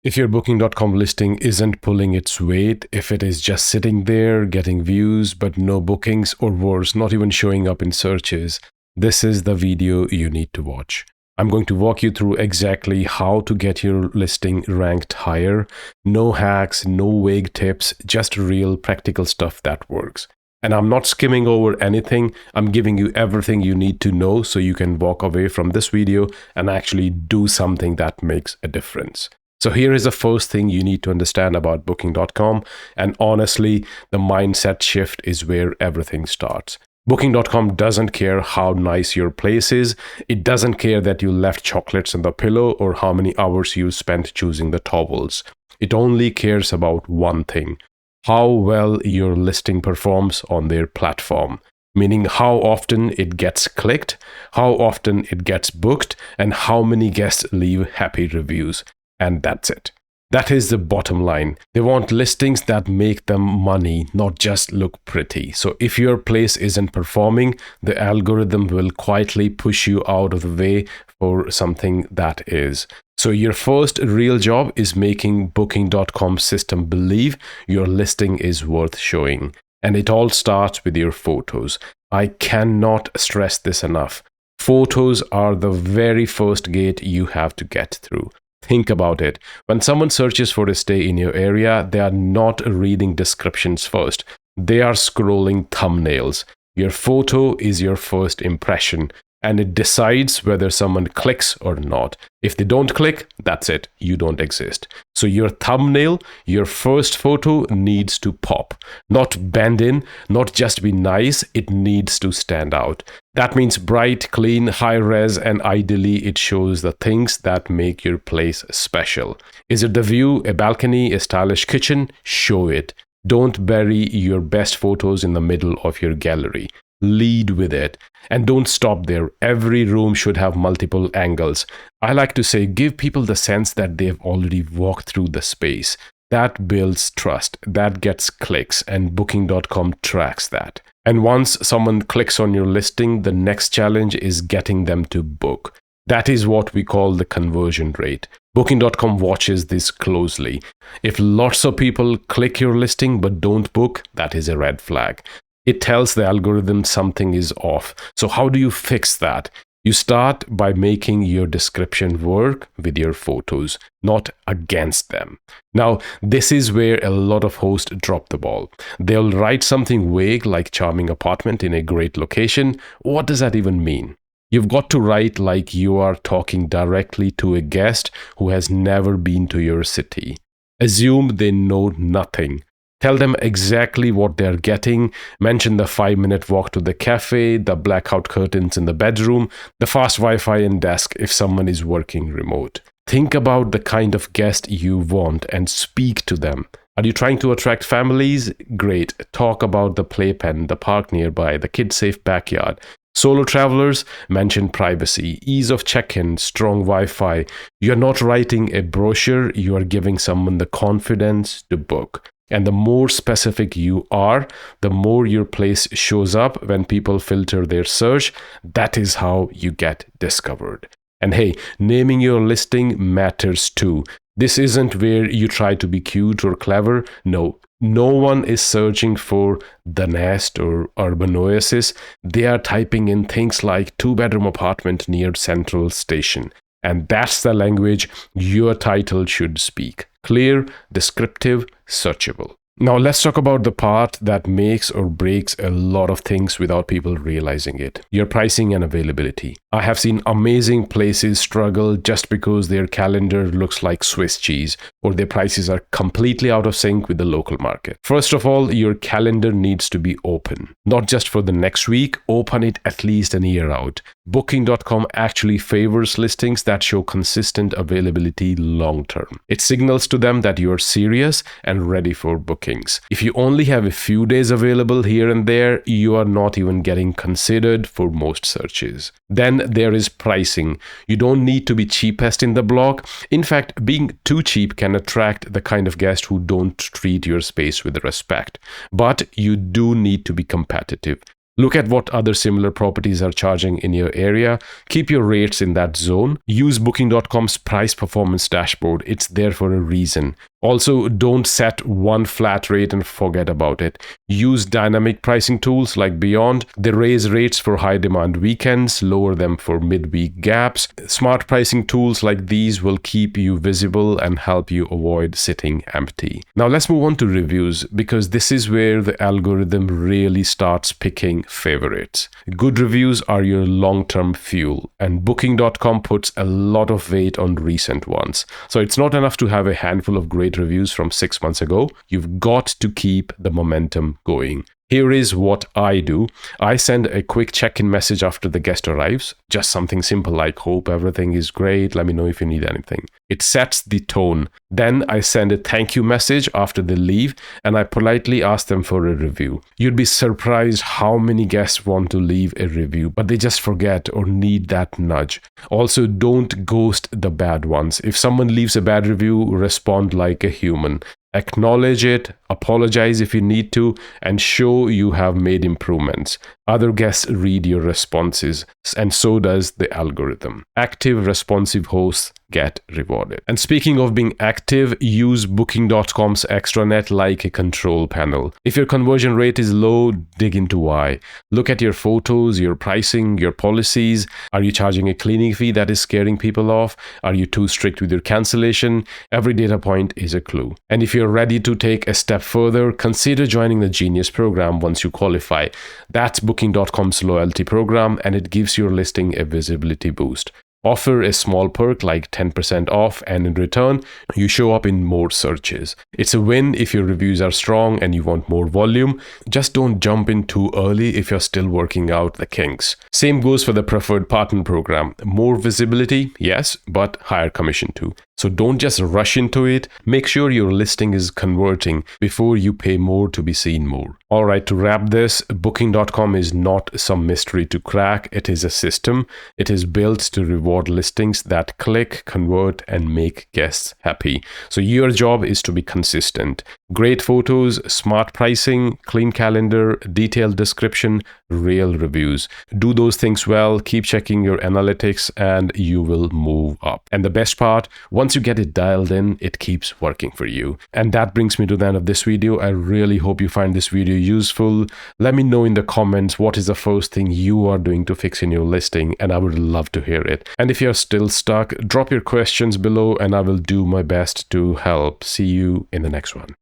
If your Booking.com listing isn't pulling its weight, if it is just sitting there getting views but no bookings, or worse, not even showing up in searches, this is the video you need to watch. I'm going to walk you through exactly how to get your listing ranked higher. No hacks, no vague tips, just real practical stuff that works. And I'm not skimming over anything. I'm giving you everything you need to know so you can walk away from this video and actually do something that makes a difference. So here is the first thing you need to understand about Booking.com, and honestly, the mindset shift is where everything starts. Booking.com doesn't care how nice your place is. It doesn't care that you left chocolates on the pillow or how many hours you spent choosing the towels. It only cares about one thing: how well your listing performs on their platform. Meaning how often it gets clicked, how often it gets booked, and how many guests leave happy reviews. And that's it. That is the bottom line. They want listings that make them money, not just look pretty. So if your place isn't performing, the algorithm will quietly push you out of the way for something that is. So your first real job is making Booking.com system believe your listing is worth showing. And it all starts with your photos. I cannot stress this enough. Photos are the very first gate you have to get through. Think about it. When someone searches for a stay in your area, they are not reading descriptions first. They are scrolling thumbnails. Your photo is your first impression, and it decides whether someone clicks or not. If they don't click, that's it. You don't exist. So your thumbnail, your first photo, needs to pop. Not bend in, not just be nice, it needs to stand out. That means bright, clean, high res, and ideally it shows the things that make your place special. Is it the view, a balcony, a stylish kitchen? Show it. Don't bury your best photos in the middle of your gallery. Lead with it. And don't stop there. Every room should have multiple angles. I like to say, give people the sense that they've already walked through the space. That builds trust. That gets clicks, and Booking.com tracks that. And once someone clicks on your listing, the next challenge is getting them to book. That is what we call the conversion rate. Booking.com watches this closely. If lots of people click your listing but don't book, that is a red flag. It tells the algorithm something is off. So how do you fix that? You start by making your description work with your photos, not against them. Now, this is where a lot of hosts drop the ball. They'll write something vague like charming apartment in a great location. What does that even mean? You've got to write like you are talking directly to a guest who has never been to your city. Assume they know nothing. Tell them exactly what they're getting. Mention the 5-minute walk to the cafe, the blackout curtains in the bedroom, the fast Wi-Fi and desk if someone is working remote. Think about the kind of guest you want and speak to them. Are you trying to attract families? Great. Talk about the playpen, the park nearby, the kid-safe backyard. Solo travelers? Mention privacy, ease of check-in, strong Wi-Fi. You're not writing a brochure, you are giving someone the confidence to book. And the more specific you are, the more your place shows up when people filter their search. That is how you get discovered. And hey, naming your listing matters too. This isn't where you try to be cute or clever. No one is searching for the nest or urban oasis. They are typing in things like 2-bedroom apartment near Central Station. And that's the language your title should speak. Clear, descriptive, searchable. Now let's talk about the part that makes or breaks a lot of things without people realizing it. Your pricing and availability. I have seen amazing places struggle just because their calendar looks like Swiss cheese or their prices are completely out of sync with the local market. First of all, your calendar needs to be open. Not just for the next week, open it at least a year out. Booking.com actually favors listings that show consistent availability long term. It signals to them that you are serious and ready for bookings. If you only have a few days available here and there, you are not even getting considered for most searches. Then there is pricing. You don't need to be cheapest in the block. In fact, being too cheap can attract the kind of guest who don't treat your space with respect. But you do need to be competitive. Look at what other similar properties are charging in your area. Keep your rates in that zone. Use Booking.com's price performance dashboard. It's there for a reason. Also, don't set one flat rate and forget about it. Use dynamic pricing tools like Beyond. They raise rates for high demand weekends, lower them for midweek gaps. Smart pricing tools like these will keep you visible and help you avoid sitting empty. Now let's move on to reviews, because this is where the algorithm really starts picking favorites. Good reviews are your long-term fuel, and Booking.com puts a lot of weight on recent ones. So it's not enough to have a handful of great reviews from 6 months ago. You've got to keep the momentum going. Here is what I do. I send a quick check-in message after the guest arrives. Just something simple like, hope everything is great. Let me know if you need anything. It sets the tone. Then I send a thank you message after they leave, and I politely ask them for a review. You'd be surprised how many guests want to leave a review, but they just forget or need that nudge. Also, don't ghost the bad ones. If someone leaves a bad review, respond like a human. Acknowledge it, apologize if you need to, and show you have made improvements. Other guests read your responses, and so does the algorithm. Active, responsive hosts get rewarded. And speaking of being active, use Booking.com's Extranet like a control panel. If your conversion rate is low, dig into why. Look at your photos, your pricing, your policies. Are you charging a cleaning fee that is scaring people off? Are you too strict with your cancellation? Every data point is a clue. And if you're ready to take a step further, consider joining the Genius program once you qualify. That's Booking.com's loyalty program, and it gives your listing a visibility boost. Offer a small perk like 10% off, and in return, you show up in more searches. It's a win if your reviews are strong and you want more volume. Just don't jump in too early if you're still working out the kinks. Same goes for the preferred partner program. More visibility, yes, but higher commission too. So don't just rush into it. Make sure your listing is converting before you pay more to be seen more. All right, to wrap this, Booking.com is not some mystery to crack. It is a system. It is built to reward listings that click, convert, and make guests happy. So your job is to be consistent. Great photos, smart pricing, clean calendar, detailed description, real reviews. Do those things well, keep checking your analytics, and you will move up. And the best part, once you get it dialed in, it keeps working for you. And that brings me to the end of this video. I really hope you find this video useful. Let me know in the comments what is the first thing you are doing to fix in your listing, and I would love to hear it. And if you're still stuck, drop your questions below and I will do my best to help. See you in the next one.